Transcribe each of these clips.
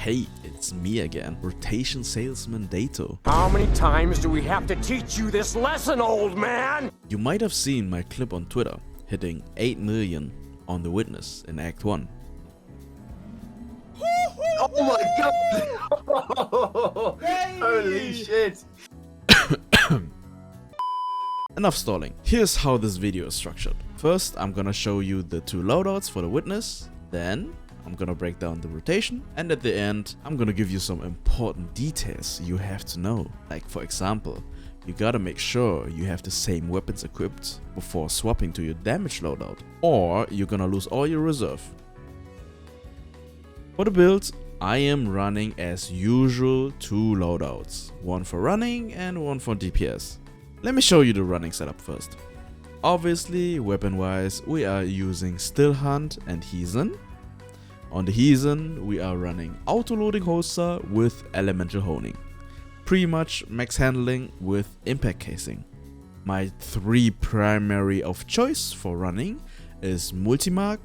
Hey, it's me again, Rotation Salesman Dato. How many times do we have to teach you this lesson, old man? You might have seen my clip on Twitter hitting 8 million on The Witness in Act 1. Oh my god! Holy shit! Enough stalling. Here's how this video is structured. First, I'm gonna show you the 2 loadouts for The Witness. Then, I'm gonna break down the rotation. And at the end, I'm gonna give you some important details you have to know. Like, for example, you gotta make sure you have the same weapons equipped before swapping to your damage loadout, or you're gonna lose all your reserve. For the build, I am running as usual 2 loadouts, one for running and one for DPS. Let me show you the running setup first. Obviously, weapon wise, we are using Still Hunt and Heathen. On the Heathen, we are running auto-loading holster with elemental honing. Pretty much max handling with impact casing. My 3 primary of choice for running is Multimark,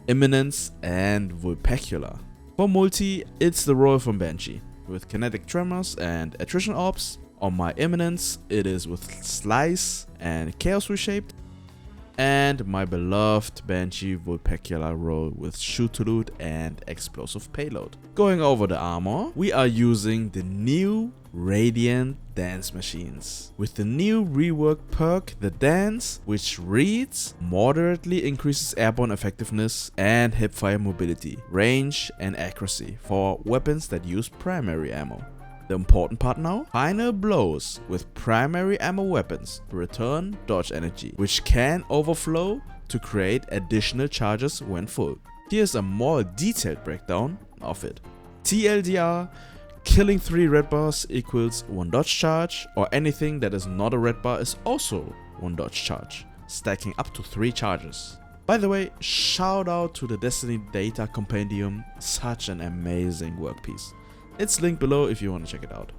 Imminence and Vulpecula. For multi, it's the Royal from Banshee with kinetic tremors and attrition orbs. On my Imminence, it is with Slice and Chaos Reshaped. And my beloved Banshee Vulpecula roll with Shoot to Loot and Explosive Payload. Going over the armor, we are using the new Radiant Dance Machines. With the new rework perk, the Dance, which reads, moderately increases airborne effectiveness and hipfire mobility, range and accuracy for weapons that use primary ammo. The important part now, final blows with primary ammo weapons return dodge energy, which can overflow to create additional charges when full. Here's a more detailed breakdown of it. TLDR, killing 3 red bars equals 1 dodge charge, or anything that is not a red bar is also 1 dodge charge, stacking up to 3 charges. By the way, shout out to the Destiny Data Compendium, such an amazing workpiece. It's linked below if you want to check it out.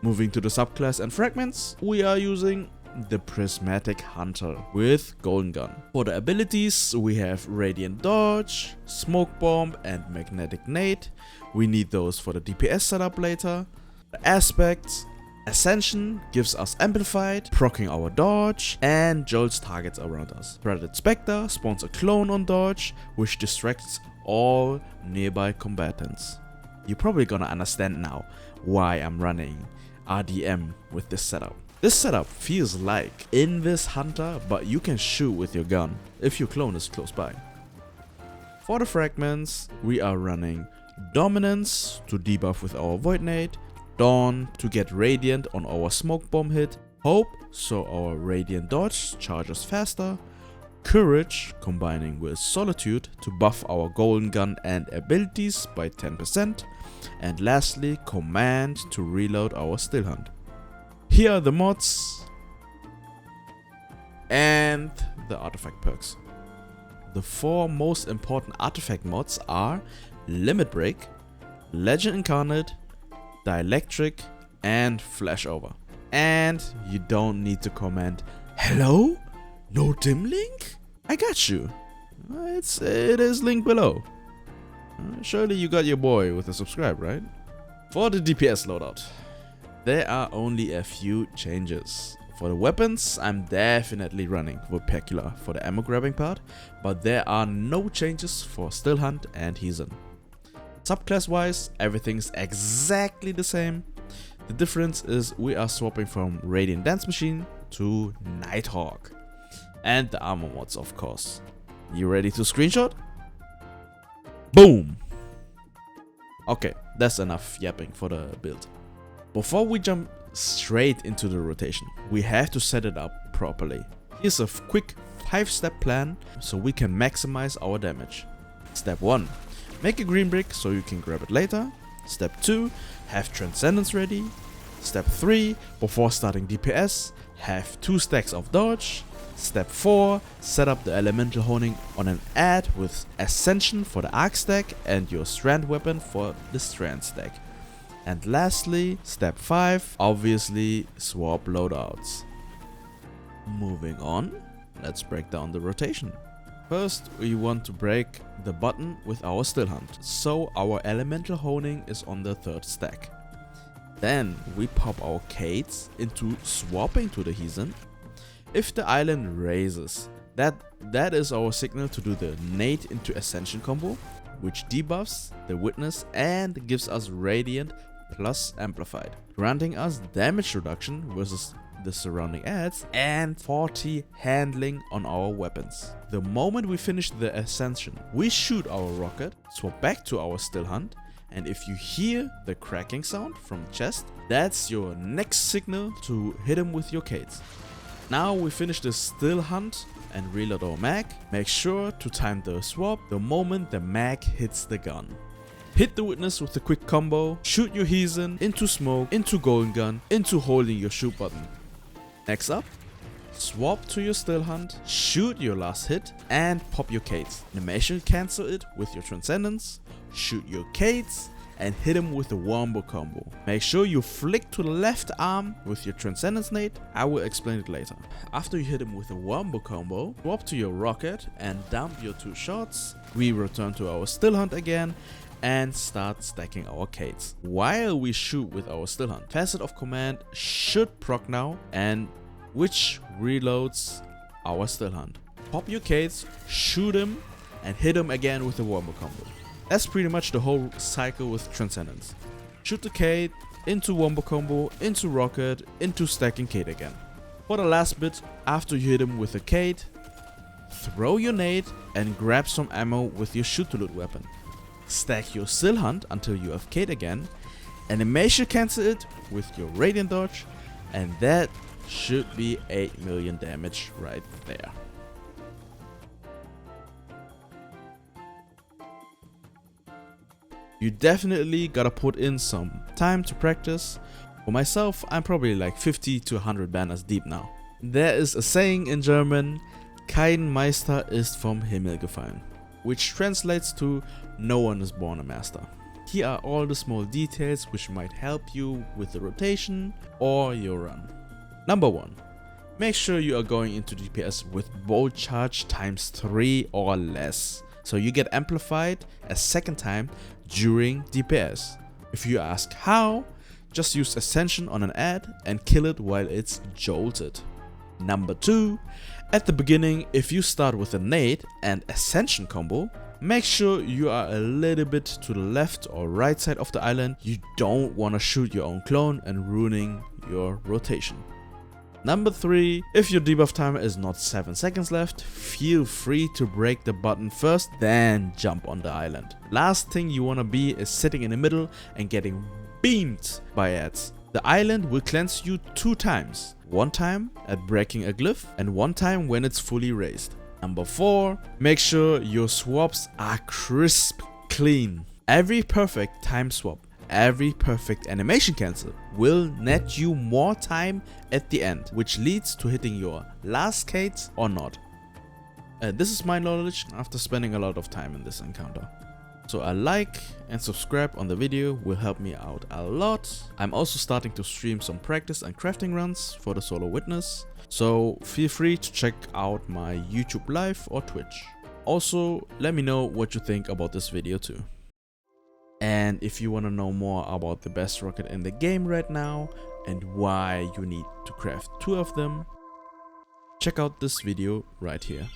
Moving to the subclass and fragments, we are using the Prismatic Hunter with Golden Gun. For the abilities, we have Radiant Dodge, Smoke Bomb and Magnetic Nade. We need those for the DPS setup later. The aspects, Ascension gives us Amplified, proccing our dodge, and jolts targets around us. Threaded Spectre spawns a clone on dodge, which distracts all nearby combatants. You're probably gonna understand now why I'm running RDM with this setup. This setup feels like Invis Hunter, but you can shoot with your gun if your clone is close by. For the fragments, we are running Dominance to debuff with our Void Nade, Dawn to get Radiant on our Smoke Bomb hit, Hope so our Radiant Dodge charges faster, Courage combining with Solitude to buff our Golden Gun and abilities by 10%, and lastly Command to reload our Still Hunt. Here are the mods and the artifact perks. The 4 most important artifact mods are Limit Break, Legend Incarnate, Dielectric and Flashover. And you don't need to comment, hello? No dim link? I got you. It is linked below. Surely you got your boy with a subscribe, right? For the DPS loadout, there are only a few changes. For the weapons, I'm definitely running Vulpecula for the ammo grabbing part, but there are no changes for Still Hunt and Heathen. Subclass wise, everything's exactly the same. The difference is we are swapping from Radiant Dance Machine to Nighthawk. And the armor mods, of course. You ready to screenshot? Boom! Okay, that's enough yapping for the build. Before we jump straight into the rotation, we have to set it up properly. Here's a quick 5-step plan so we can maximize our damage. Step 1. Make a green brick so you can grab it later. Step 2. Have Transcendence ready. Step 3. Before starting DPS, have 2 stacks of dodge. Step 4. Set up the elemental honing on an ad with Ascension for the arc stack and your strand weapon for the strand stack. And lastly, step 5, obviously swap loadouts. Moving on, let's break down the rotation. First, we want to break the button with our still hunt, so our elemental honing is on the 3rd stack. Then we pop our Kates into swapping to the Heathen. If the island raises, that is our signal to do the Nade into Ascension combo, which debuffs the Witness and gives us Radiant plus Amplified, granting us damage reduction versus the surrounding adds and 40 handling on our weapons. The moment we finish the Ascension, we shoot our rocket, swap back to our still hunt, and if you hear the cracking sound from the chest, that's your next signal to hit him with your Kates. Now we finish the still hunt and reload our mag. Make sure to time the swap the moment the mag hits the gun. Hit the Witness with a quick combo, shoot your Heathen into smoke, into golden gun, into holding your shoot button. Next up, swap to your still hunt, shoot your last hit and pop your Kates. Animation cancel it with your Transcendence, shoot your Kates and hit him with the Wombo combo. Make sure you flick to the left arm with your Transcendence nade. I will explain it later. After you hit him with the Wombo combo, swap to your rocket and dump your 2 shots. We return to our still hunt again and start stacking our Kates. While we shoot with our still hunt, Facet of Command should proc now, and which reloads our still hunt. Pop your Kates, shoot him and hit him again with the Wombo combo. That's pretty much the whole cycle with Transcendence. Shoot the Kate, into Wombo combo, into rocket, into stacking Kate again. For the last bit, after you hit him with a Kate, throw your nade and grab some ammo with your shoot to loot weapon. Stack your still hunt until you have Kate again, animation cancel it with your radiant dodge, and that should be 8 million damage right there. You definitely gotta put in some time to practice. For myself, I'm probably like 50 to 100 banners deep now. There is a saying in German, kein Meister ist vom Himmel gefallen, which translates to no one is born a master. Here are all the small details which might help you with the rotation or your run. Number 1. Make sure you are going into DPS with bolt charge times 3 or less, so you get amplified a second time during DPS. If you ask how, just use Ascension on an ad and kill it while it's jolted. Number 2, at the beginning, if you start with a nade and Ascension combo, make sure you are a little bit to the left or right side of the island. You don't want to shoot your own clone and ruining your rotation. Number 3, if your debuff timer is not 7 seconds left, feel free to break the button first, then jump on the island. Last thing you want to be is sitting in the middle and getting beamed by ads. The island will cleanse you 2 times. One time at breaking a glyph and one time when it's fully raised. Number 4, make sure your swaps are crisp clean. Every perfect time swap, every perfect animation cancel will net you more time at the end, which leads to hitting your last Kates or not. This is my knowledge after spending a lot of time in this encounter. So a like and subscribe on the video will help me out a lot. I'm also starting to stream some practice and crafting runs for the solo witness, so feel free to check out my YouTube live or Twitch. Also, let me know what you think about this video too. And if you want to know more about the best rocket in the game right now and why you need to craft 2 of them, check out this video right here.